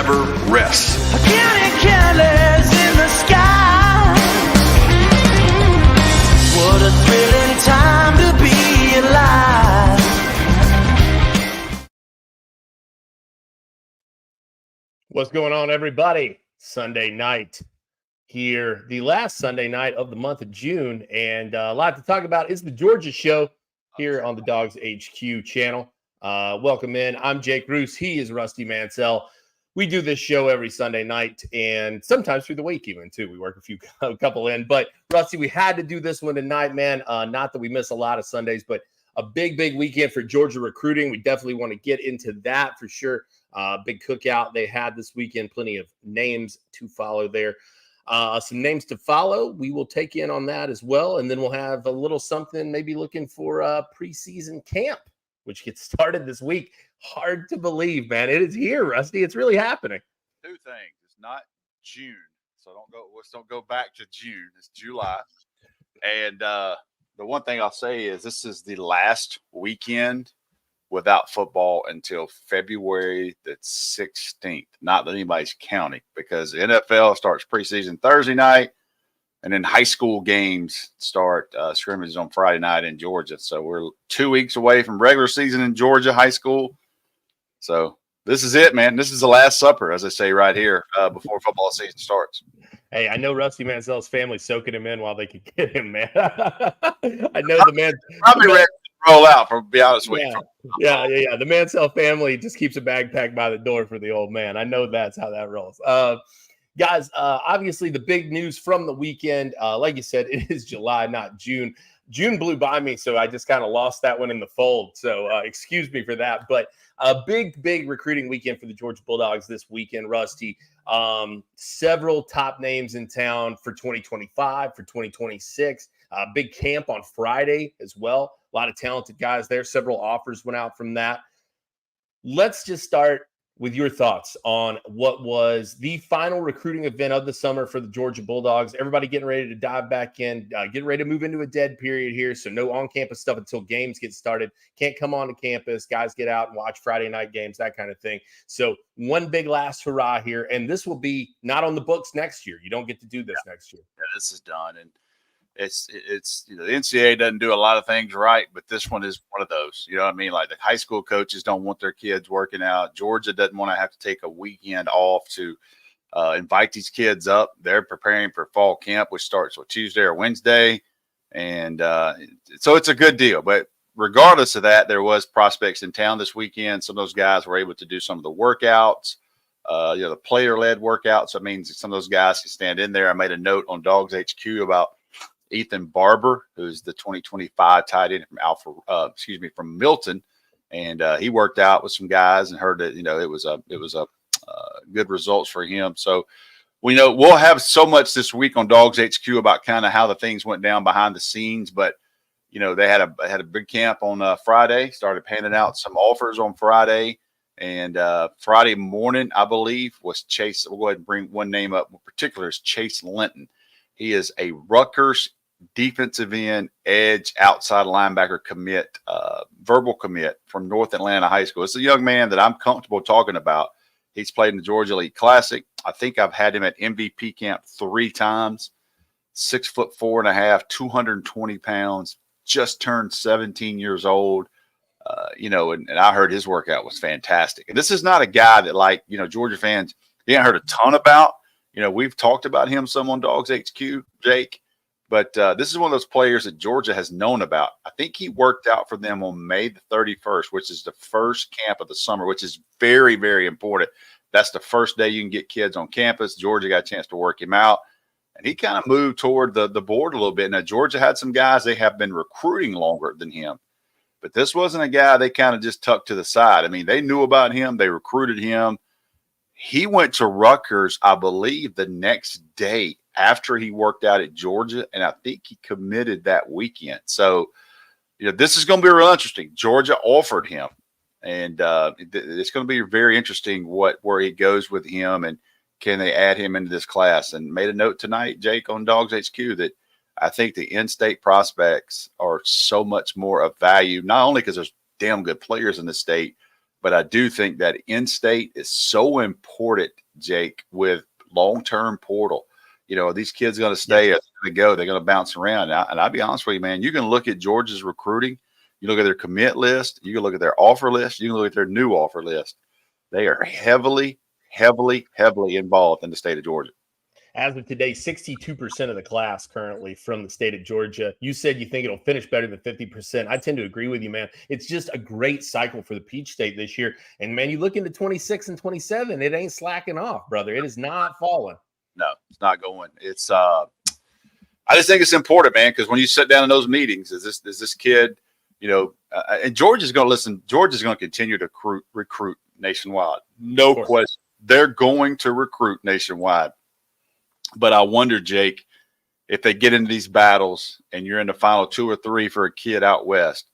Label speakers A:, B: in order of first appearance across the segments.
A: never rests.
B: Counting candles in the sky. What a thrilling time to be alive.
C: What's going on, everybody? Sunday night here, the last Sunday night of the month of June, and a lot to talk about. It's the Georgia show here on the DawgsHQ channel. Welcome in. I'm Jake Roos. He is Rusty Mansell. We do this show every Sunday night and sometimes through the week even too. We work a couple in, but Rusty, we had to do this one tonight, man. Not that we miss a lot of Sundays, but a big weekend for Georgia recruiting. We definitely want to get into that for sure. Big cookout they had this weekend. Plenty of names to follow there. Some names to follow. We will take in on that as well. And then we'll have a little something, maybe looking for a preseason camp, which gets started this week. Hard to believe, man. It is here, Rusty. It's really happening.
D: Two things. It's not June. So let's don't go back to June. It's July. And the one thing I'll say is this is the last weekend without football until February the 16th. Not that anybody's counting, because the NFL starts preseason Thursday night, and then high school games start scrimmages on Friday night in Georgia. So we're 2 weeks away from regular season in Georgia high school. So this is it, man. This is the last supper, as I say right here, before football season starts.
C: Hey, I know Rusty Mansell's family soaking him in while they can get him, man. I know the man.
D: Probably ready to roll out, to be honest with you.
C: Yeah. The Mansell family just keeps a bag packed by the door for the old man. I know that's how that rolls. Guys, obviously the big news from the weekend, like you said, it is July, not June. June blew by me, so I just kind of lost that one in the fold. So excuse me for that. But a big recruiting weekend for the Georgia Bulldogs this weekend, Rusty. Several top names in town for 2025, for 2026. Big camp on Friday as well. A lot of talented guys there. Several offers went out from that. Let's just start with your thoughts on what was the final recruiting event of the summer for the Georgia Bulldogs. Everybody getting ready to dive back in, getting ready to move into a dead period here. So no on-campus stuff until games get started. Can't come on to campus. Guys get out and watch Friday night games, that kind of thing. So one big last hurrah here. And this will be not on the books next year. You don't get to do this next year.
D: Yeah, this is done. And it's the NCAA doesn't do a lot of things right, but this one is one of those. You know what I mean? Like the high school coaches don't want their kids working out. Georgia doesn't want to have to take a weekend off to invite these kids up. They're preparing for fall camp, which starts on Tuesday or Wednesday. And so it's a good deal. But regardless of that, there was prospects in town this weekend. Some of those guys were able to do some of the workouts, the player-led workouts. That means some of those guys can stand in there. I made a note on DawgsHQ about Ethan Barber, who's the 2025 tight end from from Milton, and he worked out with some guys and heard that it was a good results for him. So we know we'll have so much this week on DawgsHQ about kind of how the things went down behind the scenes, but they had a big camp on Friday. Started handing out some offers on Friday, and Friday morning, I believe, was Chase. We'll go ahead and bring one name up in particular, is Chase Linton. He is a Rutgers defensive end, edge, outside linebacker commit, verbal commit from North Atlanta High School. It's a young man that I'm comfortable talking about. He's played in the Georgia Elite Classic. I think I've had him at MVP camp 3 times. 6'4.5", 220 pounds, just turned 17 years old. And I heard his workout was fantastic. And this is not a guy that Georgia fans, you ain't heard a ton about. We've talked about him some on DawgsHQ, Jake, but this is one of those players that Georgia has known about. I think he worked out for them on May the 31st, which is the first camp of the summer, which is very, very important. That's the first day you can get kids on campus. Georgia got a chance to work him out, and he kind of moved toward the board a little bit. Now, Georgia had some guys they have been recruiting longer than him, but this wasn't a guy they kind of just tucked to the side. I mean, they knew about him. They recruited him. He went to Rutgers, I believe, the next day after he worked out at Georgia, and I think he committed that weekend. So, this is going to be real interesting. Georgia offered him, and it's going to be very interesting where he goes with him, and can they add him into this class. And made a note tonight, Jake, on DawgsHQ, that I think the in-state prospects are so much more of value, not only because there's damn good players in the state, But I do think that in-state is so important, Jake, with long-term portal. You know, are these kids going to stay? Are they going to go? They're going to bounce around. And I'll be honest with you, man, you can look at Georgia's recruiting. You look at their commit list. You can look at their offer list. You can look at their new offer list. They are heavily, heavily, heavily involved in the state of Georgia.
C: As of today, 62% of the class currently from the state of Georgia. You said you think it'll finish better than 50%. I tend to agree with you, man. It's just a great cycle for the Peach State this year. And, man, you look into 26 and 27, it ain't slacking off, brother. It is not falling.
D: No, it's not going. It's I just think it's important, man, because when you sit down in those meetings, is this kid, you know, and Georgia's going to listen. Georgia's going to continue to recruit nationwide. No question. They're going to recruit nationwide. But I wonder, Jake, if they get into these battles and you're in the final 2 or 3 for a kid out west,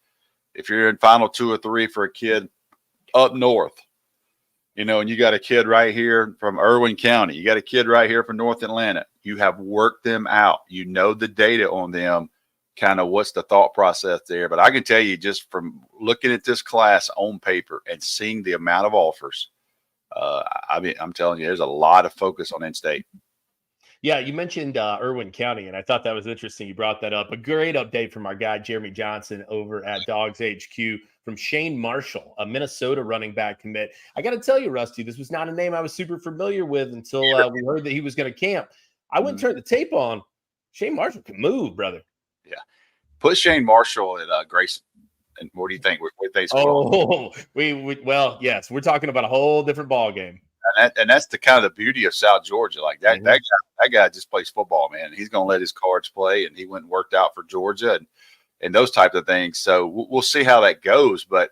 D: if you're in final 2 or 3 for a kid up north, you know, and you got a kid right here from Irwin County, you got a kid right here from North Atlanta, you have worked them out. You know the data on them, kind of what's the thought process there. But I can tell you just from looking at this class on paper and seeing the amount of offers, I mean, I'm telling you, there's a lot of focus on in-state.
C: Yeah, you mentioned Irwin County, and I thought that was interesting. You brought that up. A great update from our guy, Jeremy Johnson, over at DawgsHQ from Shane Marshall, a Minnesota running back commit. I got to tell you, Rusty, this was not a name I was super familiar with until we heard that he was going to camp. I went and turned the tape on. Shane Marshall can move, brother.
D: Yeah. Put Shane Marshall at Grayson. And what do you think? What they
C: well, yes, we're talking about a whole different ball game.
D: And that's the kind of the beauty of South Georgia. Like that guy just plays football, man. He's going to let his cards play, and he went and worked out for Georgia and those types of things. So we'll see how that goes. But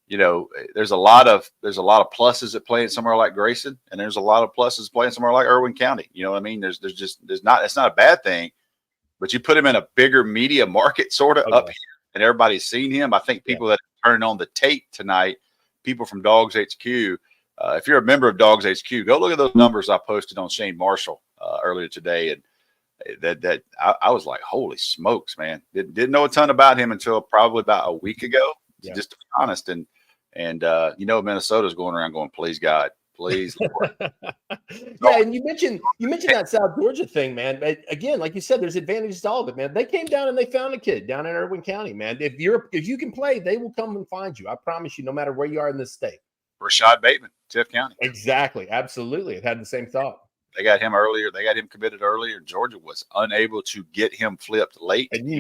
D: you know, there's a lot of pluses at playing somewhere like Grayson, and there's a lot of pluses playing somewhere like Irwin County. You know what I mean? It's not a bad thing, but you put him in a bigger media market sort of up here, and everybody's seen him. I think people that are turning on the tape tonight, people from DawgsHQ. If you're a member of DawgsHQ, go look at those numbers I posted on Shane Marshall earlier today, and that I was like, holy smokes, man! Didn't know a ton about him until probably about a week ago, just to be honest. And you know, Minnesota's going around going, please God, please.
C: Yeah, and you mentioned that South Georgia thing, man. But again, like you said, there's advantages to all of it, man. They came down and they found a kid down in Irwin County, man. If you can play, they will come and find you. I promise you, no matter where you are in this state.
D: Rashad Bateman, Tiff County.
C: Exactly. Absolutely. It had the same thought.
D: They got him earlier. They got him committed earlier. Georgia was unable to get him flipped late.
C: And they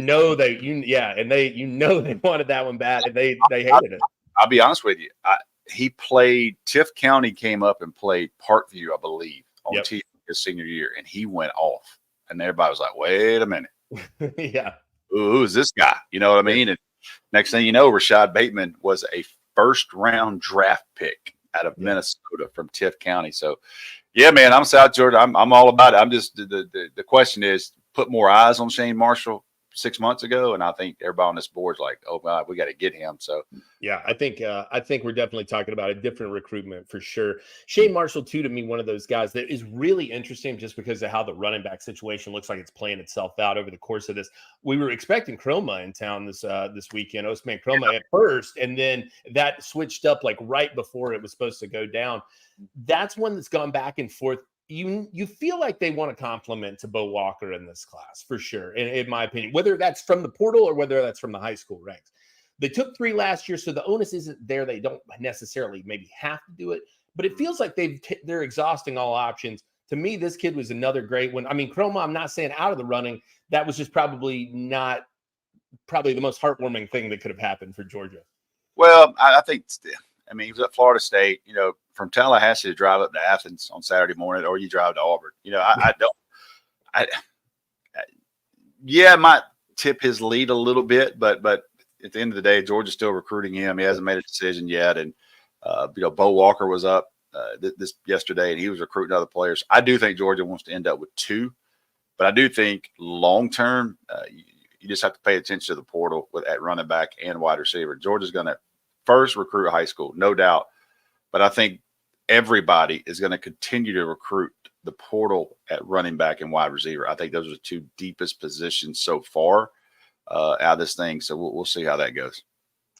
C: wanted that one bad, and they hated it.
D: I'll be honest with you. He played, Tiff County came up and played Parkview, I believe, on TV his senior year, and he went off. And everybody was like, wait a minute.
C: Yeah.
D: Who's this guy? You know what I mean? And next thing you know, Rashad Bateman was a first-round draft pick out of Minnesota from Tiff County. So, yeah, man, I'm South Georgia. I'm all about it. I'm just the question is put more eyes on Shane Marshall 6 months ago, and I think everybody on this board's like, oh God, we got to get him. So
C: yeah, I think we're definitely talking about a different recruitment for sure. Shane Marshall too, to me, one of those guys that is really interesting just because of how the running back situation looks like it's playing itself out over the course of this. We were expecting Chroma in town this weekend, Osman Chroma at first, and then that switched up like right before it was supposed to go down. That's one that's gone back and forth. You feel like they want a compliment to Bo Walker in this class for sure, in my opinion, whether that's from the portal or whether that's from the high school ranks. They took 3 last year, so the onus isn't there. They don't necessarily maybe have to do it, but it feels like they're exhausting all options. To me, this kid was another great one. I mean, Chroma, I'm not saying out of the running. That was just probably the most heartwarming thing that could have happened for Georgia.
D: Well, I think, I mean, he was at Florida State, you know, from Tallahassee to drive up to Athens on Saturday morning, or you drive to Auburn. You know, I might tip his lead a little bit, but at the end of the day, Georgia's still recruiting him. He hasn't made a decision yet. And, you know, Bo Walker was up this yesterday, and he was recruiting other players. I do think Georgia wants to end up with 2, but I do think long-term, you just have to pay attention to the portal at running back and wide receiver. Georgia's going to first recruit high school, no doubt. But I think everybody is going to continue to recruit the portal at running back and wide receiver. I think those are the 2 deepest positions so far out of this thing. So we'll see how that goes.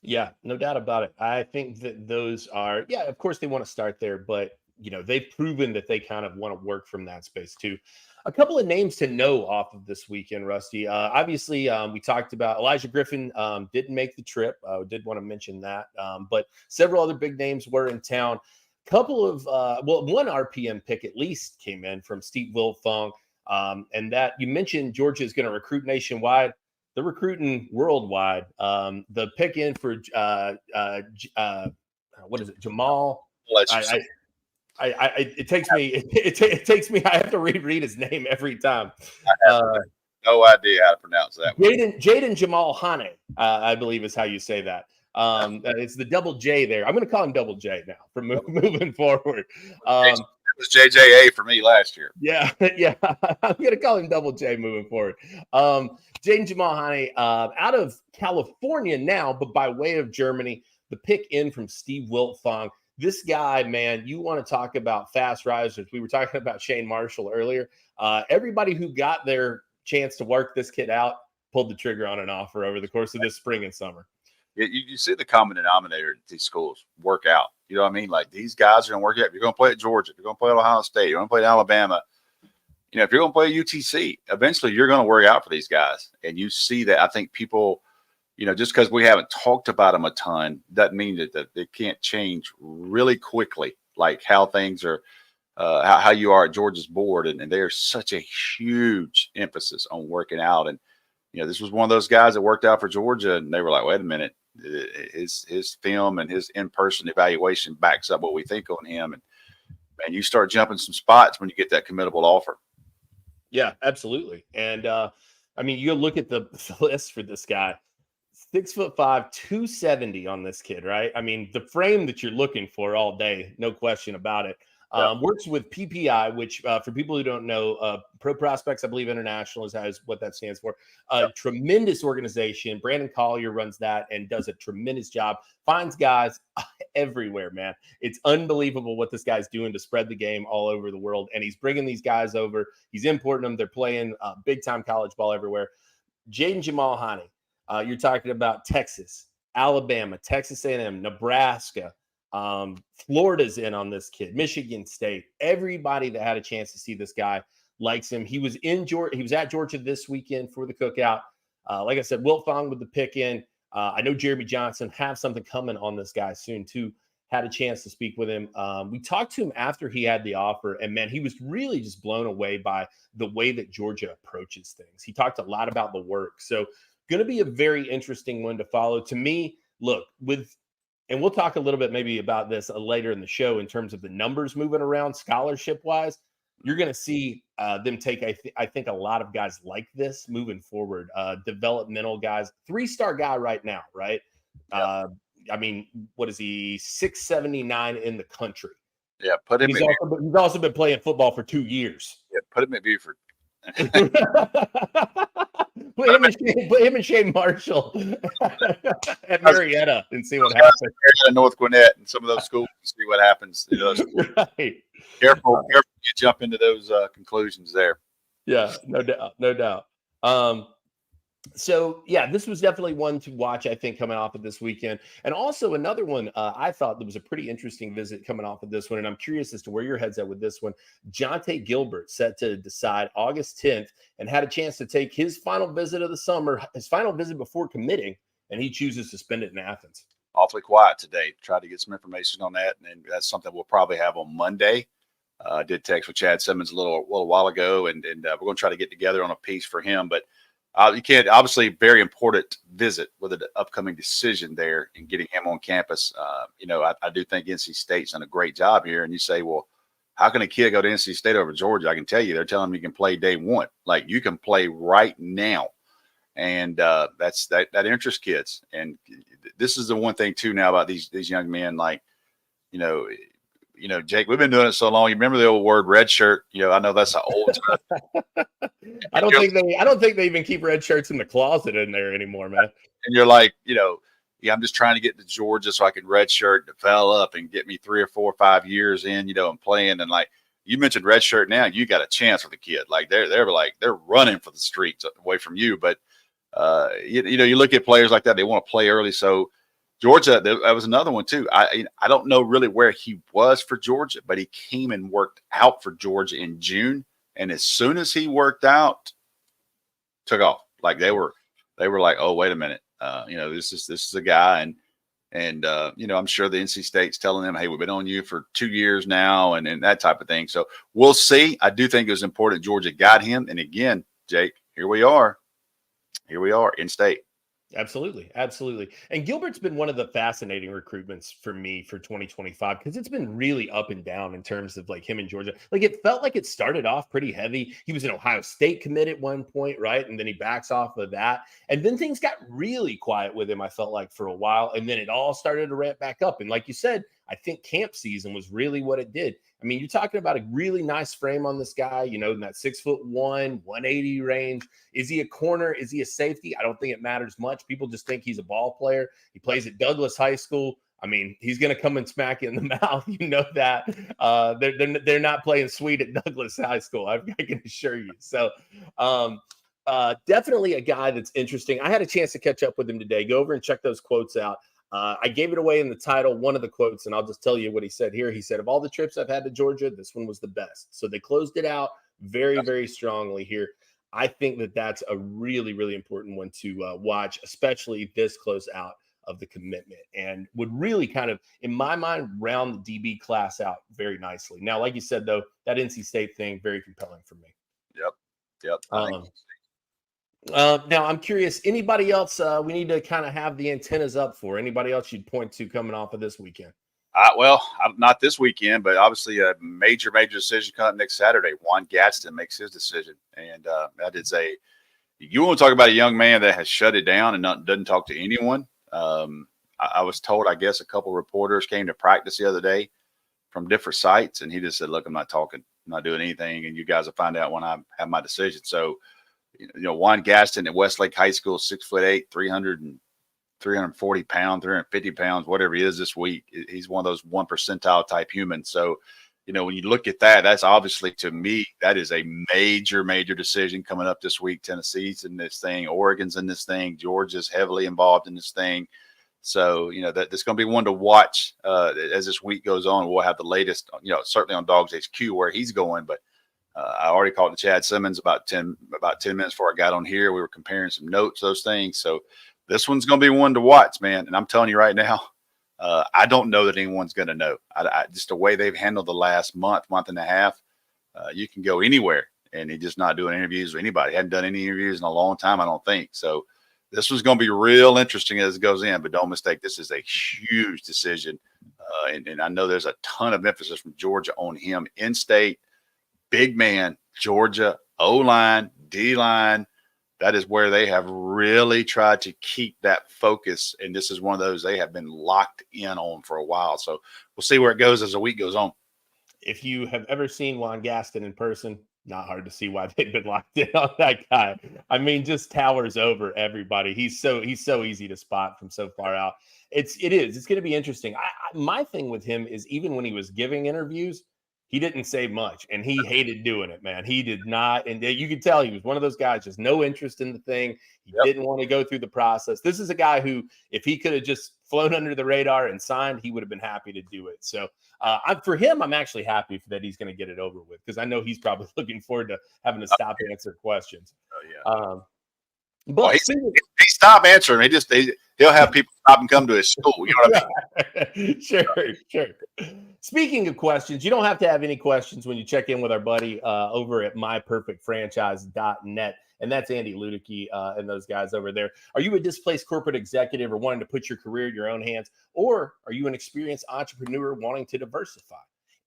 C: Yeah, no doubt about it. I think that those are, yeah, of course they want to start there, but they've proven that they kind of want to work from that space too. A couple of names to know off of this weekend, Rusty. Obviously, we talked about Elijah Griffin didn't make the trip. I did want to mention that, but several other big names were in town. Couple of one RPM pick at least came in from Steve Wilfong, and that you mentioned Georgia is going to recruit nationwide. They're recruiting worldwide. The pick in for what is it, Jamal? It takes me it takes me. I have to reread his name every time.
D: No idea how to pronounce that.
C: Jaden Jamal Hane, I believe is how you say that. It's the double J there. I'm going to call him double J now from moving forward.
D: It was JJA for me last year.
C: Yeah. I'm going to call him double J moving forward. Jaden Jamal Hane out of California now, but by way of Germany. The pick in from Steve Wiltfong. This guy, man, you want to talk about fast risers. We were talking about Shane Marshall earlier. Everybody who got their chance to work this kid out pulled the trigger on an offer over the course of this spring and summer.
D: You see the common denominator at these schools work out. You know what I mean? Like these guys are going to work out. If you're going to play at Georgia, if you're going to play at Ohio State, you're going to play at Alabama, if you're going to play at UTC, eventually you're going to work out for these guys. And you see that. I think people, just because we haven't talked about them a ton doesn't mean that they can't change really quickly, like how things are, how you are at Georgia's board. And there's such a huge emphasis on working out. And, this was one of those guys that worked out for Georgia, and they were like, wait a minute, his film and his in-person evaluation backs up what we think on him. And, man, you start jumping some spots when you get that committable offer.
C: Yeah, absolutely. And, you look at the list for this guy. 6'5", 270 on this kid, right? The frame that you're looking for all day, no question about it. Works with PPI, which for people who don't know, Pro Prospects, I believe International is what that stands for. Tremendous organization. Brandon Collier runs that and does a tremendous job. Finds guys everywhere, man. It's unbelievable what this guy's doing to spread the game all over the world. And he's bringing these guys over. He's importing them. They're playing big-time college ball everywhere. Jaden Jamal Hane. You're talking about Texas, Alabama, Texas A&M, Nebraska. Florida's in on this kid, Michigan State. Everybody that had a chance to see this guy likes him. He was in Georgia. He was at Georgia this weekend for the cookout. Like I said, Wilfong with the pick in. I know Jeremy Johnson have something coming on this guy soon too. Had a chance to speak with him. We talked to him after he had the offer, and man, he was really just blown away by the way that Georgia approaches things. He talked a lot about the work. So going to be a very interesting one to follow. To me, look, and we'll talk a little bit maybe about this later in the show in terms of the numbers moving around scholarship-wise. You're going to see them take, I think, a lot of guys like this moving forward. Developmental guys, 3-star guy right now, right? Yep. What is he? 679 in the country.
D: Yeah, put him.
C: He's also been playing football for 2 years.
D: Yeah, put him at Buford.
C: Put him and Shane Marshall at Marietta and see what happens.
D: North Gwinnett and some of those schools and see what happens.
C: Right.
D: Careful, you jump into those conclusions there.
C: Yeah, no doubt. So, yeah, this was definitely one to watch, I think, coming off of this weekend. And also another one I thought that was a pretty interesting visit coming off of this one. And I'm curious as to where your head's at with this one. Jonte Gilbert set to decide August 10th and had a chance to take his final visit of the summer, his final visit before committing, and he chooses to spend it in Athens.
D: Awfully quiet today. Tried to get some information on that, and that's something we'll probably have on Monday. I did text with Chad Simmons a little while ago, and we're going to try to get together on a piece for him. But you can't, obviously, very important visit with an upcoming decision there and getting him on campus. I do think NC State's done a great job here. And you say, well, how can a kid go to NC State over Georgia? I can tell you, they're telling him you can play day one. Like, you can play right now. And that's that interests kids. And this is the one thing, too, now about these young men, like, Jake, we've been doing it so long. You remember the old word red shirt? I know that's an old term.
C: I don't think they even keep red shirts in the closet in there anymore, man.
D: And you're like, I'm just trying to get to Georgia so I can red shirt, develop, and get me 3 or 4 or 5 years in, and playing. And like you mentioned, red shirt now, you got a chance with the kid. Like they're running for the streets away from you. But you look at players like that, they want to play early. So Georgia, that was another one too. I don't know really where he was for Georgia, but he came and worked out for Georgia in June, and as soon as he worked out, took off. Like they were like, oh, wait a minute, this is a guy, and I'm sure the NC State's telling them, hey, we've been on you for 2 years now, and that type of thing. So we'll see. I do think it was important Georgia got him, and again, Jake, here we are in state.
C: Absolutely. Absolutely. And Gilbert's been one of the fascinating recruitments for me for 2025 because it's been really up and down in terms of like him in Georgia. Like it felt like it started off pretty heavy. He was an Ohio State commit at one point, right? And then he backs off of that. And then things got really quiet with him, I felt like, for a while. And then it all started to ramp back up. And like you said, I think camp season was really what it did. I mean, you're talking about a really nice frame on this guy, in that 6'1", 180 range. Is he a corner? Is he a safety? I don't think it matters much. People just think he's a ball player. He plays at Douglas High School. I mean, he's going to come and smack you in the mouth. You know that. They're not playing sweet at Douglas High School. I can assure you. So definitely a guy that's interesting. I had a chance to catch up with him today. Go over and check those quotes out. I gave it away in the title, one of the quotes, and I'll just tell you what he said here. He said, of all the trips I've had to Georgia, this one was the best. So they closed it out very, very strongly here. I think that that's a really, really important one to watch, especially this close out of the commitment, and would really kind of, in my mind, round the DB class out very nicely. Now, like you said, though, that NC State thing, very compelling for me.
D: Yep.
C: Now, I'm curious, anybody else we need to kind of have the antennas up for? Anybody else you'd point to coming off of this weekend?
D: Not this weekend, but obviously a major decision coming up next Saturday. Juan Gadsden makes his decision. And that is you want to talk about a young man that has shut it down and doesn't talk to anyone. I was told, I guess, a couple reporters came to practice the other day from different sites, and he just said, look, I'm not talking, I'm not doing anything, and you guys will find out when I have my decision. So, Juan Gaston at Westlake High School, 6'8", 340 pounds, 350 pounds, whatever he is this week. He's one of those 1 percentile type humans. So, when you look at that, that's obviously, to me, that is a major decision coming up this week. Tennessee's in this thing, Oregon's in this thing, Georgia's heavily involved in this thing. So, that's going to be one to watch as this week goes on. We'll have the latest, certainly on DawgsHQ where he's going, but I already called to Chad Simmons about 10 minutes before I got on here. We were comparing some notes, those things. So this one's going to be one to watch, man. And I'm telling you right now, I don't know that anyone's going to know. Just the way they've handled the last month and a half, you can go anywhere, and he's just not doing interviews with anybody. Hadn't done any interviews in a long time, I don't think. So this was going to be real interesting as it goes in, but don't mistake, this is a huge decision. And I know there's a ton of emphasis from Georgia on him in state. Big man, Georgia, O-line, D-line. That is where they have really tried to keep that focus. And this is one of those they have been locked in on for a while. So we'll see where it goes as the week goes on.
C: If you have ever seen Juan Gaston in person, not hard to see why they've been locked in on that guy. I mean, just towers over everybody. He's so easy to spot from so far out. It's going to be interesting. My thing with him is, even when he was giving interviews, he didn't say much, and he hated doing it, man. He did not. And you could tell he was one of those guys, just no interest in the thing. He didn't want to go through the process. This is a guy who, if he could have just flown under the radar and signed, he would have been happy to do it. So for him, I'm actually happy that he's going to get it over with, because I know he's probably looking forward to having to stop and answer questions. But
D: he stopped answering. He'll have people stop and come to his school. You know what I
C: mean? Sure. Speaking of questions, you don't have to have any questions when you check in with our buddy over at myperfectfranchise.net. And that's Andy Ludy and those guys over there. Are you a displaced corporate executive or wanting to put your career in your own hands? Or are you an experienced entrepreneur wanting to diversify?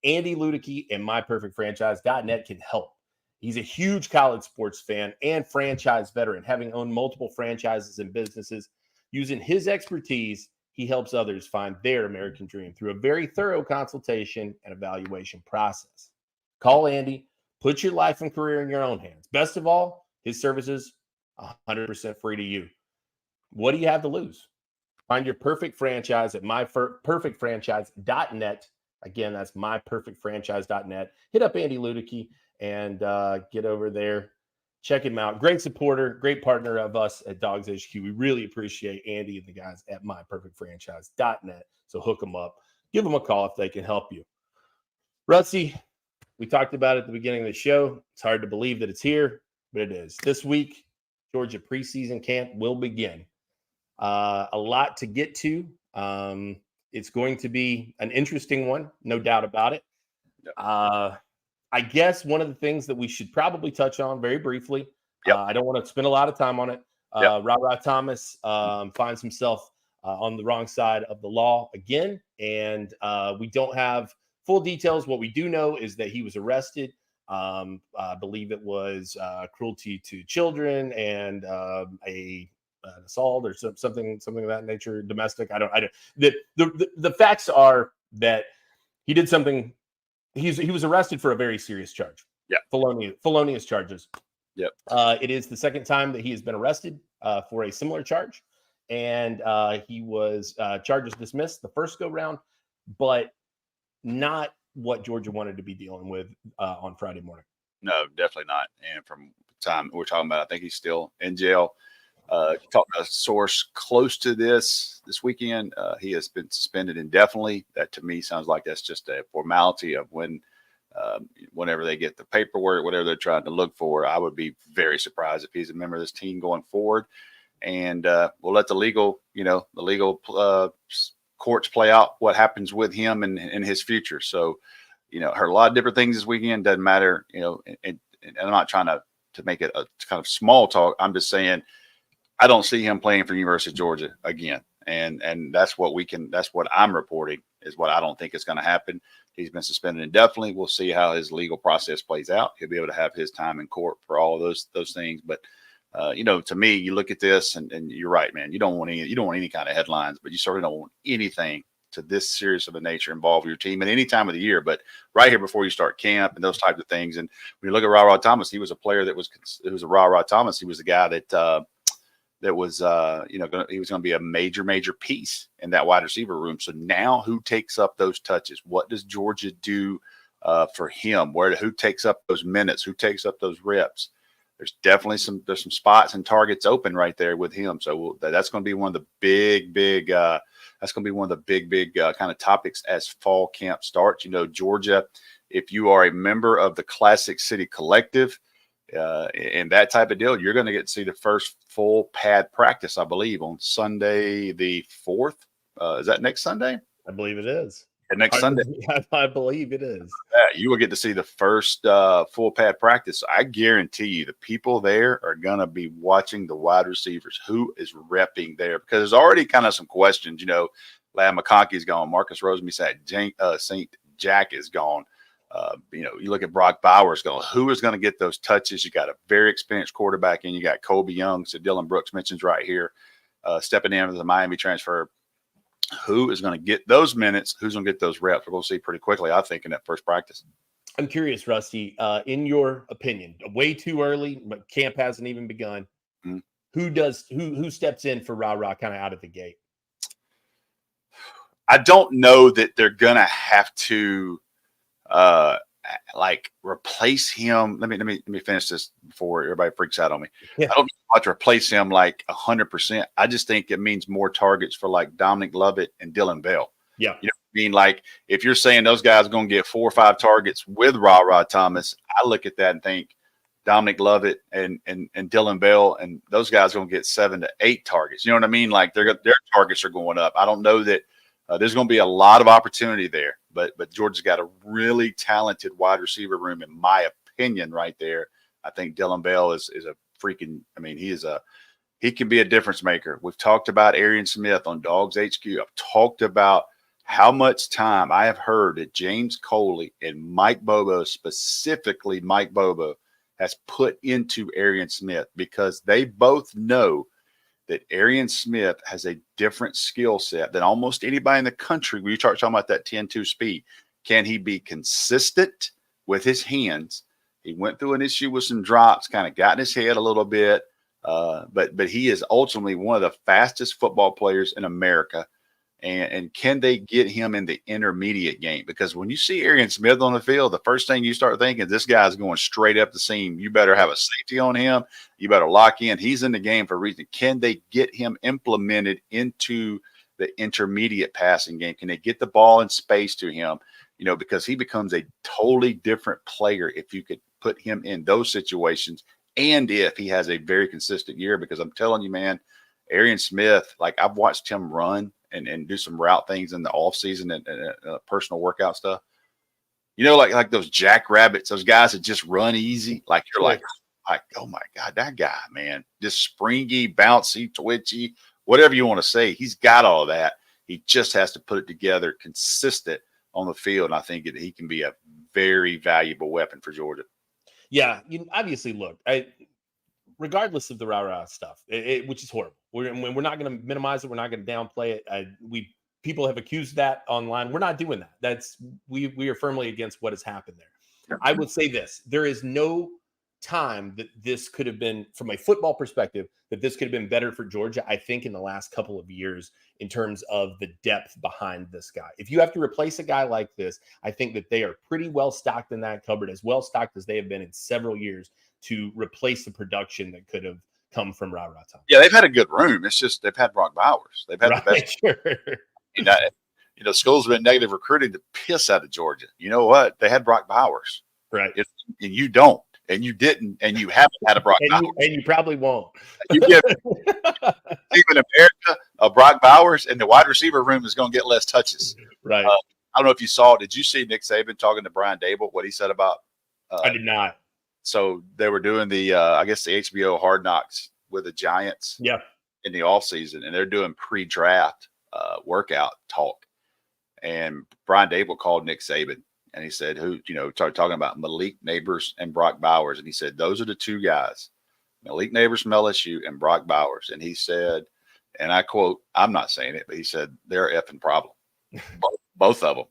C: Andy Ludy and myperfectfranchise.net can help. He's a huge college sports fan and franchise veteran, having owned multiple franchises and businesses. Using his expertise, he helps others find their American dream through a very thorough consultation and evaluation process. Call Andy, put your life and career in your own hands. Best of all, his services 100% free to you. What do you have to lose? Find your perfect franchise at myperfectfranchise.net. Again, that's myperfectfranchise.net. Hit up Andy Ludy and get over there. Check him out. Great supporter, great partner of us at DawgsHQ. We really appreciate Andy and the guys at myperfectfranchise.net. So hook them up. Give them a call if they can help you. Rusty, we talked about it at the beginning of the show. It's hard to believe that it's here, but it is. This week, Georgia preseason camp will begin. A lot to get to. It's going to be an interesting one, no doubt about it. I guess one of the things that we should probably touch on very briefly, I don't want to spend a lot of time on it. Ra Thomas finds himself on the wrong side of the law again, and we don't have full details. What we do know is that he was arrested. I believe it was cruelty to children and an assault or something of that nature, domestic. I don't. The facts are that he did something. He was arrested for a very serious charge.
D: Yeah,
C: felonious charges.
D: Yep.
C: It is the second time that he has been arrested for a similar charge, and he was charges dismissed the first go round, but not what Georgia wanted to be dealing with on Friday morning.
D: No, definitely not. And from the time we're talking about, I think he's still in jail. Talking about a source close to this weekend, he has been suspended indefinitely. That to me sounds like that's just a formality of whenever they get the paperwork, whatever they're trying to look for. I would be very surprised if he's a member of this team going forward. And we'll let the legal courts play out what happens with him and his future. So, heard a lot of different things this weekend. Doesn't matter, and I'm not trying to make it a kind of small talk. I'm just saying, I don't see him playing for the University of Georgia again. And that's what I'm reporting is what I don't think is going to happen. He's been suspended indefinitely. We'll see how his legal process plays out. He'll be able to have his time in court for all of those things. But, to me, you look at this and you're right, man, you don't want any kind of headlines, but you certainly don't want anything to this serious of a nature involve your team at any time of the year. But right here before you start camp and those types of things. And when you look at Ra Thomas, he was a player that was a Ra Thomas. He was the guy that was he was going to be a major piece in that wide receiver room. So now who takes up those touches? What does Georgia do for him? Who takes up those minutes? Who takes up those reps? There's definitely some spots and targets open right there with him. So that's going to be one of the big kind of topics as fall camp starts. Georgia, if you are a member of the Classic City Collective, and that type of deal, you're going to get to see the first full pad practice, I believe, on Sunday the 4th. Is that next Sunday?
C: I believe it is.
D: Next Sunday.
C: I believe it is.
D: You will get to see the first full pad practice. I guarantee you the people there are going to be watching the wide receivers. Who is repping there? Because there's already kind of some questions. Lad McConkey's gone. Marcus Rosenby said St. Jack is gone. You look at Brock Bowers going, who is going to get those touches? You got a very experienced quarterback, and you got Kobe Young. So Dylan Brooks mentions right here, stepping in with the Miami transfer. Who is going to get those minutes? Who's going to get those reps? We're going to see pretty quickly, I think, in that first practice.
C: I'm curious, Rusty, in your opinion, way too early, but camp hasn't even begun. Mm-hmm. Who steps in for Ra kind of out of the gate?
D: I don't know that they're going to have to replace him. Let me finish this before everybody freaks out on me. Yeah. I don't want to replace him 100%. I just think it means more targets for Dominic Lovett and Dylan Bell.
C: Yeah.
D: If you're saying those guys are going to get 4 or 5 targets with Ra Thomas, I look at that and think Dominic Lovett and Dylan Bell and those guys are going to get 7 to 8 targets. You know what I mean? Their targets are going up. I don't know that there's going to be a lot of opportunity there. But Georgia's got a really talented wide receiver room, in my opinion, right there. I think Dylan Bell is a freaking – he can be a difference maker. We've talked about Arian Smith on DawgsHQ. I've talked about how much time I have heard that James Coley and Mike Bobo, specifically Mike Bobo, has put into Arian Smith because they both know that Arian Smith has a different skill set than almost anybody in the country. When you start talking about that 10-2 speed, can he be consistent with his hands? He went through an issue with some drops, kind of got in his head a little bit, but he is ultimately one of the fastest football players in America. And can they get him in the intermediate game? Because when you see Arian Smith on the field, the first thing you start thinking, this guy's going straight up the seam. You better have a safety on him. You better lock in. He's in the game for a reason. Can they get him implemented into the intermediate passing game? Can they get the ball in space to him? You know, because he becomes a totally different player if you could put him in those situations, and if he has a very consistent year. Because I'm telling you, man, Arian Smith, like I've watched him run and do some route things in the off season and personal workout stuff. You know, like those jackrabbits, those guys that just run easy. Like you're like, oh my God, that guy, man, just springy, bouncy, twitchy, whatever you want to say. He's got all of that. He just has to put it together, consistent on the field. And I think he can be a very valuable weapon for Georgia. Yeah,
C: obviously, look, regardless of the rah-rah stuff, which is horrible. We're not going to minimize it. We're not going to downplay it. People have accused that online. We're not doing that. We are firmly against what has happened there. I would say this: there is no time that this could have been, from a football perspective, that this could have been better for Georgia, I think, in the last couple of years in terms of the depth behind this guy. If you have to replace a guy like this, I think that they are pretty well stocked in that cupboard, as well stocked as they have been in several years, to replace the production that could have come from Rah Tom.
D: Yeah, they've had a good room. It's just they've had Brock Bowers. They've had the best. Sure. Schools have been negative recruiting the piss out of Georgia. You know what? They had Brock Bowers.
C: Right.
D: And you don't. And you didn't. And you haven't had a Brock Bowers.
C: And you probably won't.
D: You give even America a Brock Bowers, and the wide receiver room is going to get less touches.
C: Right.
D: I don't know if you saw. Did you see Nick Saban talking to Brian Dable, what he said about?
C: I did not.
D: So they were doing the HBO Hard Knocks with the Giants in the offseason, and they're doing pre-draft workout talk. And Brian Dable called Nick Saban, and he said, started talking about Malik Neighbors and Brock Bowers. And he said, those are the two guys, Malik Neighbors from LSU and Brock Bowers. And he said, and I quote, I'm not saying it, but he said, they're a effing problem, both of them.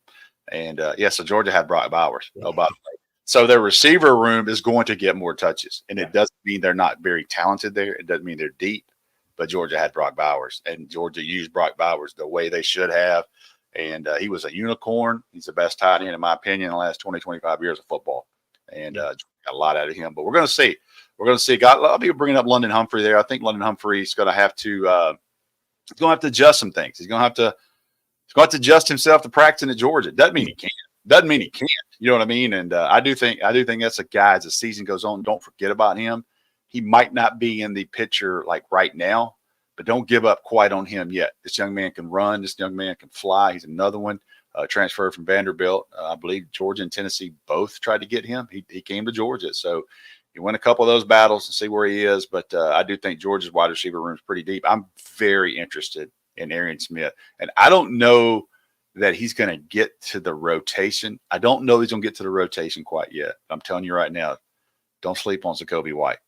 D: And so Georgia had Brock Bowers. Oh, by the way. So their receiver room is going to get more touches, and it doesn't mean they're not very talented there. It doesn't mean they're deep, but Georgia had Brock Bowers, and Georgia used Brock Bowers the way they should have. And he was a unicorn. He's the best tight end, in my opinion, in the last 20, 25 years of football. And got a lot out of him. But we're going to see. We're going to see. Got a lot of people bringing up London Humphrey there. I think London Humphrey's going to have to adjust some things. He's going to have to adjust himself to practicing at Georgia. Doesn't mean he can't. Doesn't mean he can't. You know what I mean? And I do think that's a guy, as the season goes on, don't forget about him. He might not be in the picture like right now, but don't give up quite on him yet. This young man can run. This young man can fly. He's another one transferred from Vanderbilt. I believe Georgia and Tennessee both tried to get him. He came to Georgia. So he won a couple of those battles and see where he is. But I do think Georgia's wide receiver room is pretty deep. I'm very interested in Arian Smith. And I don't know that he's going to get to the rotation. I don't know he's going to get to the rotation quite yet. I'm telling you right now, don't sleep on Jacoby White.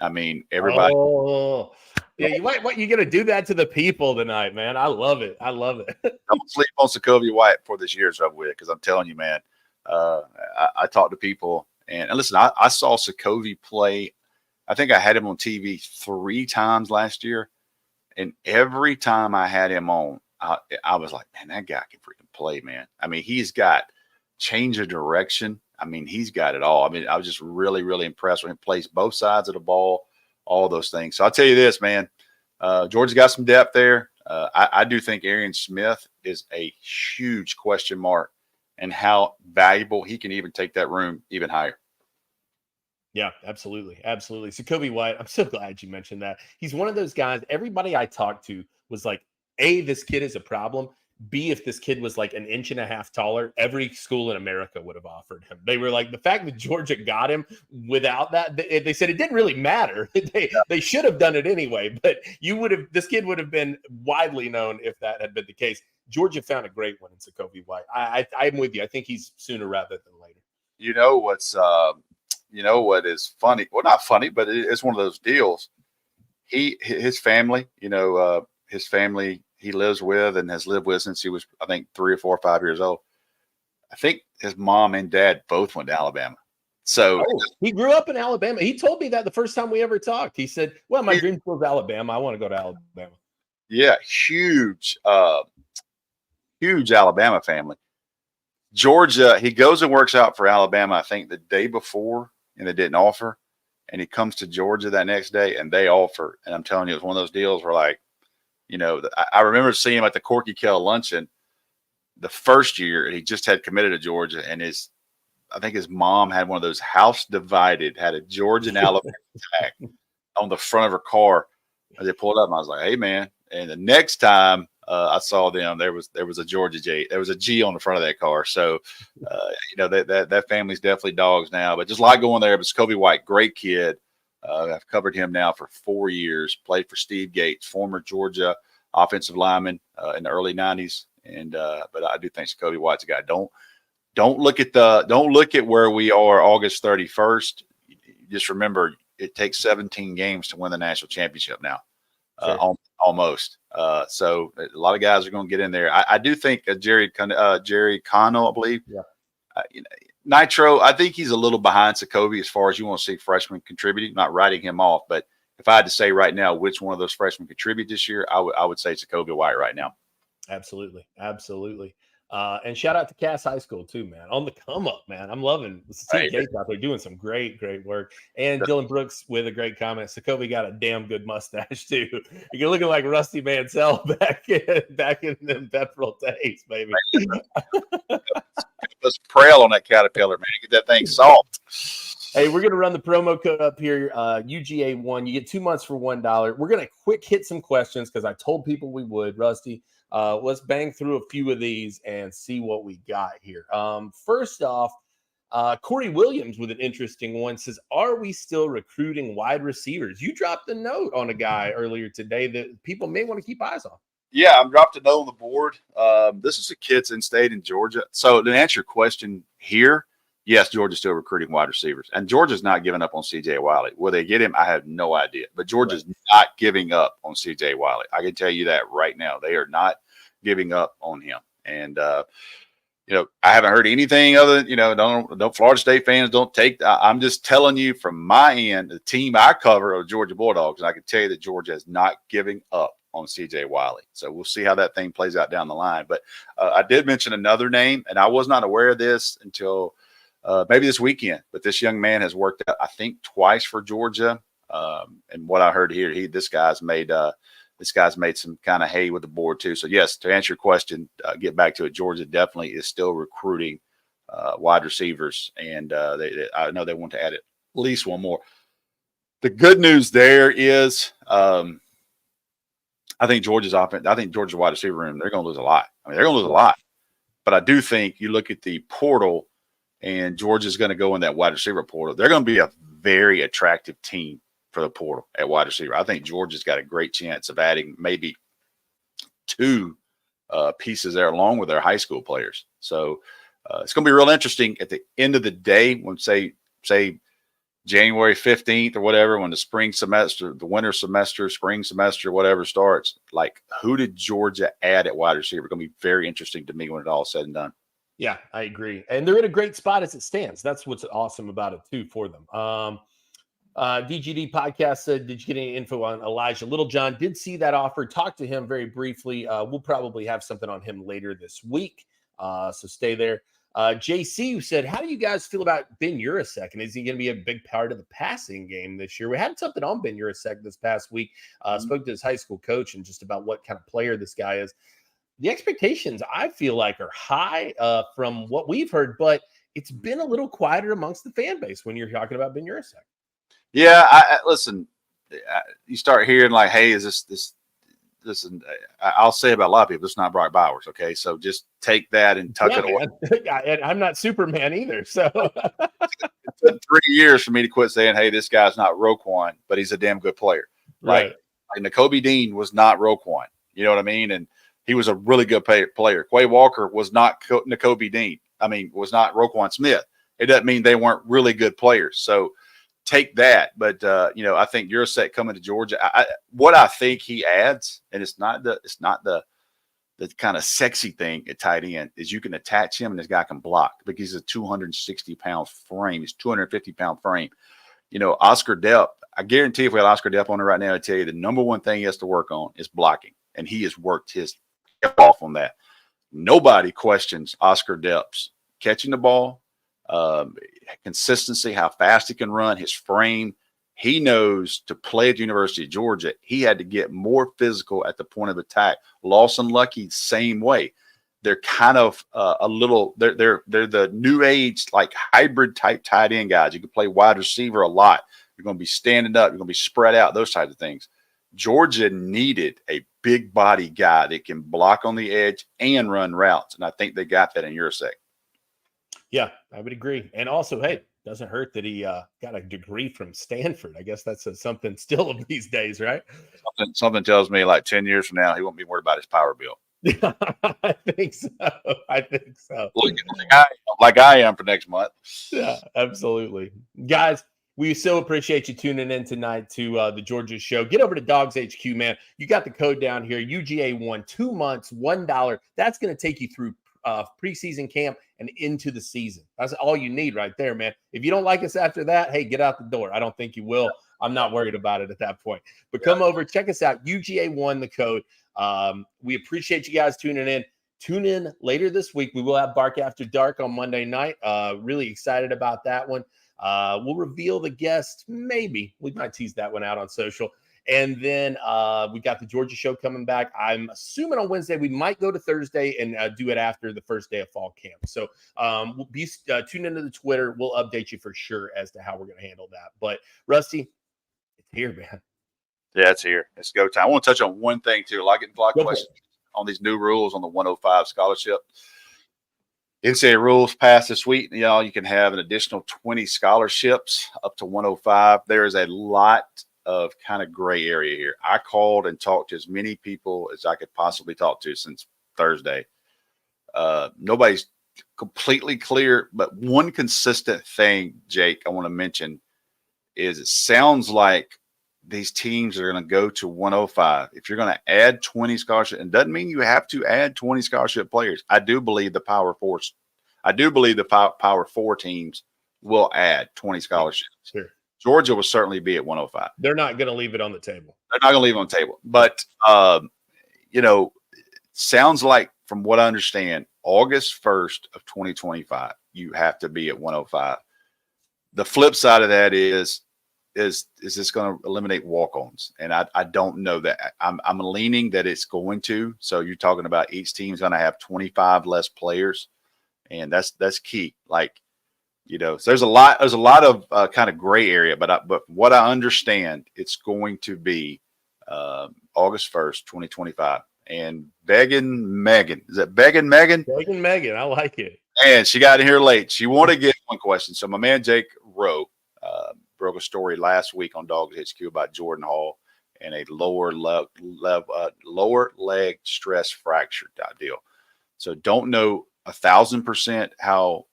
D: I mean, everybody.
C: Oh, yeah, you're going to do that to the people tonight, man. I love it.
D: Don't sleep on Jacoby White before this year's over with, because I'm telling you, man, I talked to people. And listen, I saw Jacoby play. I think I had him on TV 3 times last year. And every time I had him on, I was like, man, that guy can freaking play, man. I mean, he's got change of direction. I mean, he's got it all. I mean, I was just really, really impressed when he plays both sides of the ball, all those things. So I'll tell you this, man, Georgia's got some depth there. I do think Arian Smith is a huge question mark, and how valuable he can even take that room even higher.
C: Yeah, absolutely. Absolutely. So Jacoby White, I'm so glad you mentioned that. He's one of those guys, everybody I talked to was like, A, this kid is a problem. B, if this kid was like 1.5 inches taller, every school in America would have offered him. They were like, the fact that Georgia got him without that, they said it didn't really matter. They should have done it anyway, but this kid would have been widely known if that had been the case. Georgia found a great one in Jacoby White. I'm with you. I think he's sooner rather than later.
D: You know what is funny? Well, not funny, but it's one of those deals. His family, he lives with and has lived with since he was, I think, 3 or 4 or 5 years old. I think his mom and dad both went to Alabama. So
C: he grew up in Alabama. He told me that the first time we ever talked. He said, well, my dream school is Alabama. I want to go to Alabama.
D: Yeah, huge huge Alabama family. Georgia, he goes and works out for Alabama, I think the day before, and they didn't offer. And he comes to Georgia that next day and they offer. And I'm telling you, it was one of those deals where, like, you know, I remember seeing him at the Corky Kell luncheon the first year, and he just had committed to Georgia. And I think his mom had one of those house divided, had a Georgia and Alabama tag on the front of her car. And they pulled up and I was like, hey, man. And the next time I saw them, there was a Georgia J. There was a G on the front of that car. So, you know, that family's definitely dogs now. But just like going there, but Kobe White, great kid. I've covered him now for 4 years. Played for Steve Gates, former Georgia offensive lineman in the early '90s. And but I do think Kobe White's a guy. Don't look at where we are August 31st. Just remember, it takes 17 games to win the national championship now. Sure. Almost. So a lot of guys are going to get in there. I do think Jerry Cano, I believe. Yeah. You know, Nitro, I think he's a little behind Jacoby as far as you want to see freshmen contributing. Not writing him off, but if I had to say right now which one of those freshmen contribute this year, I would say Jacoby White right now.
C: Absolutely. And shout out to Cass High School too, man. On the come up, man. I'm loving Steve Gates out there doing some great work. And Dylan Brooks with a great comment. Jacoby got a damn good mustache too. You're looking like Rusty Mansell back in them Pepperell days, baby.
D: Let's Prel on that Caterpillar, man. Get that thing soft.
C: Hey, we're going to run the promo code up here, UGA1. You get 2 months for $1. We're going to quick hit some questions because I told people we would, Rusty. Let's bang through a few of these and see what we got here. First off, Corey Williams with an interesting one says, are we still recruiting wide receivers? You dropped a note on a guy earlier today that people may want to keep eyes on.
D: Yeah, I'm dropped a note on the board. This is a kid's in state in Georgia. So to answer your question here, yes, Georgia's still recruiting wide receivers. And Georgia's not giving up on C.J. Wiley. Will they get him? I have no idea. But Georgia's not giving up on C.J. Wiley. I can tell you that right now. They are not giving up on him. And, you know, I haven't heard anything other than, you know, don't Florida State fans don't take. I'm just telling you from my end, the team I cover are Georgia Bulldogs. And I can tell you that Georgia is not giving up on C.J. Wiley. So we'll see how that thing plays out down the line. But I did mention another name, and I was not aware of this until maybe this weekend. But this young man has worked out, I think, twice for Georgia. And what I heard here, this guy's made some kind of hay with the board too. So yes, to answer your question, get back to it. Georgia definitely is still recruiting wide receivers, and I know they want to add at least one more. The good news there is, I think Georgia's wide receiver room, they're going to lose a lot. I mean, they're going to lose a lot. But I do think you look at the portal, and Georgia's going to go in that wide receiver portal. They're going to be a very attractive team for the portal at wide receiver. I think Georgia's got a great chance of adding maybe 2 pieces there along with their high school players. So it's going to be real interesting at the end of the day when say January 15th or whatever, when the spring semester, the winter semester, spring semester, whatever starts, like who did Georgia add at wide receiver? It's going to be very interesting to me when it all said and done.
C: Yeah, I agree. And they're in a great spot as it stands. That's what's awesome about it too for them. DGD podcast said, did you get any info on Elijah Littlejohn? Did see that offer. Talked to him very briefly. We'll probably have something on him later this week. So stay there. JC said, how do you guys feel about Ben Urusek? And is he going to be a big part of the passing game this year? We had something on Ben Urusek this past week. Spoke to his high school coach and just about what kind of player this guy is. The expectations, I feel like, are high from what we've heard, but it's been a little quieter amongst the fan base when you're talking about Ben Urusek.
D: Yeah, I listen, you start hearing like, hey, is this listen, I'll say about a lot of people, it's not Brock Bowers, okay? So just take that and tuck it away.
C: And I'm not Superman either, so.
D: It took 3 years for me to quit saying, hey, this guy's not Roquan, but he's a damn good player.
C: Right.
D: Like Nakobe Dean was not Roquan. You know what I mean? And he was a really good player. Quay Walker was not Nakobe Dean. I mean, was not Roquan Smith. It doesn't mean they weren't really good players. So take that. But, you know, I think Urusek coming to Georgia, what I think he adds, and it's not the kind of sexy thing at tight end, is you can attach him and this guy can block because he's a 260-pound frame. He's 250-pound frame. You know, Oscar Depp, I guarantee if we had Oscar Depp on it right now, I'd tell you the number one thing he has to work on is blocking. And he has worked his off on that. nobody questions Oscar Depp's catching the ball, consistency, how fast he can run, his frame. He knows to play at the University of Georgia, he had to get more physical at the point of attack. Lawson Lucky, same way. They're kind of they're the new age, like hybrid type tight end guys. You can play wide receiver a lot. You're going to be standing up. You're going to be spread out, those types of things. Georgia needed a big body guy that can block on the edge and run routes. And I think they got that in Urus.
C: Yeah, I would agree. And also, hey, doesn't hurt that he got a degree from Stanford. I guess that's something still of these days, right?
D: Something tells me like 10 years from now, he won't be worried about his power bill.
C: I think so.
D: Look, like I am for next month.
C: Yeah, absolutely. Guys, we so appreciate you tuning in tonight to the Georgia show. Get over to DawgsHQ, man. You got the code down here, UGA1, 2 months, $1. That's going to take you through preseason camp and into the season. That's all you need right there, man. If you don't like us after that, hey, get out the door. I don't think you will. I'm not worried about it at that point. But come over, check us out, UGA1, the code. We appreciate you guys tuning in. Tune in later this week. We will have Bark After Dark on Monday night. Really excited about that one. We'll reveal the guest. Maybe we might tease that one out on social. And then we got the Georgia show coming back. I'm assuming on Wednesday. We might go to Thursday and do it after the first day of fall camp. So we'll be tuned into the Twitter. We'll update you for sure as to how we're going to handle that. But Rusty, it's here, man.
D: Yeah, it's here. It's go time. I want to touch on one thing too. Like getting a lot of questions on these new rules on the 105 scholarship. NCAA rules passed this week. You can have an additional 20 scholarships up to 105. There is a lot of kind of gray area here. I called and talked to as many people as I could possibly talk to since Thursday. Nobody's completely clear, but one consistent thing, Jake, I want to mention is it sounds like these teams are going to go to 105. If you're going to add 20 scholarships, it doesn't mean you have to add 20 scholarship players. I do believe the Power Four teams will add 20 scholarships.
C: Sure.
D: Georgia will certainly be at 105.
C: They're not going to leave it on the table.
D: They're not going to leave it on the table. But, sounds like, from what I understand, August 1st of 2025, you have to be at 105. The flip side of that is this going to eliminate walk-ons? And I don't know that. I'm leaning that it's going to. So you're talking about each team's going to have 25 less players, and that's key. So there's a lot of kind of gray area, but what I understand, it's going to be August 1st, 2025. And Beggin Megan, is that Beggin Megan?
C: Beggin Megan, I like it.
D: And she got in here late. She wanted to get one question. So my man Jake Rowe broke a story last week on DawgsHQ about Jordan Hall and a lower leg stress fracture deal. So don't know 1,000% how,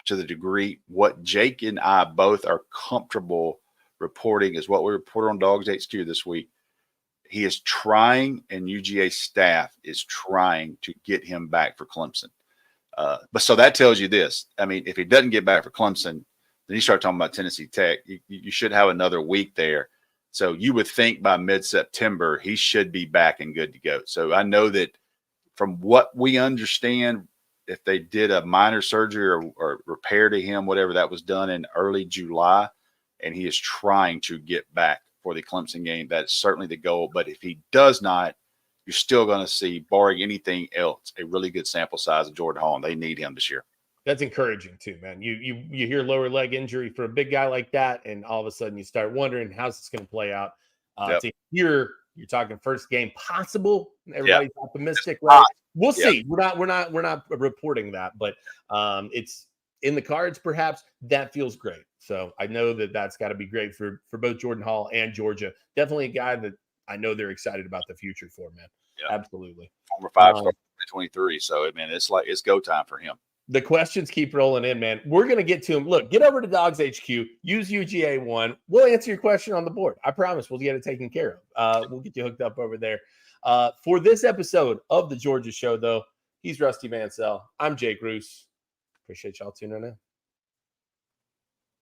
D: to the degree, what Jake and I both are comfortable reporting is what we reported on DawgsHQ this week. He is trying, and UGA staff is trying to get him back for Clemson. But so that tells you this. I mean, if he doesn't get back for Clemson, then you start talking about Tennessee Tech. You should have another week there. So you would think by mid-September, he should be back and good to go. So I know that from what we understand, if they did a minor surgery or repair to him, whatever, that was done in early July, and he is trying to get back for the Clemson game. That's certainly the goal. But if he does not, you're still going to see, barring anything else, a really good sample size of Jordan Hall, and they need him this year.
C: That's encouraging too, man. You hear lower leg injury for a big guy like that, and all of a sudden you start wondering how's this going to play out. To hear you're talking first game possible, everybody's optimistic, right? We'll see. We're not reporting that, but it's in the cards. Perhaps that feels great. So I know that's got to be great for both Jordan Hall and Georgia. Definitely a guy that I know they're excited about the future for, man. Yeah. Absolutely.
D: Former 5-star 2023. So I mean, it's go time for him.
C: The questions keep rolling in, man. We're going to get to them. Look, get over to DawgsHQ. Use UGA1. We'll answer your question on the board. I promise we'll get it taken care of. We'll get you hooked up over there. For this episode of the Georgia Show, though, he's Rusty Mansell. I'm Jake Roos. Appreciate y'all tuning in.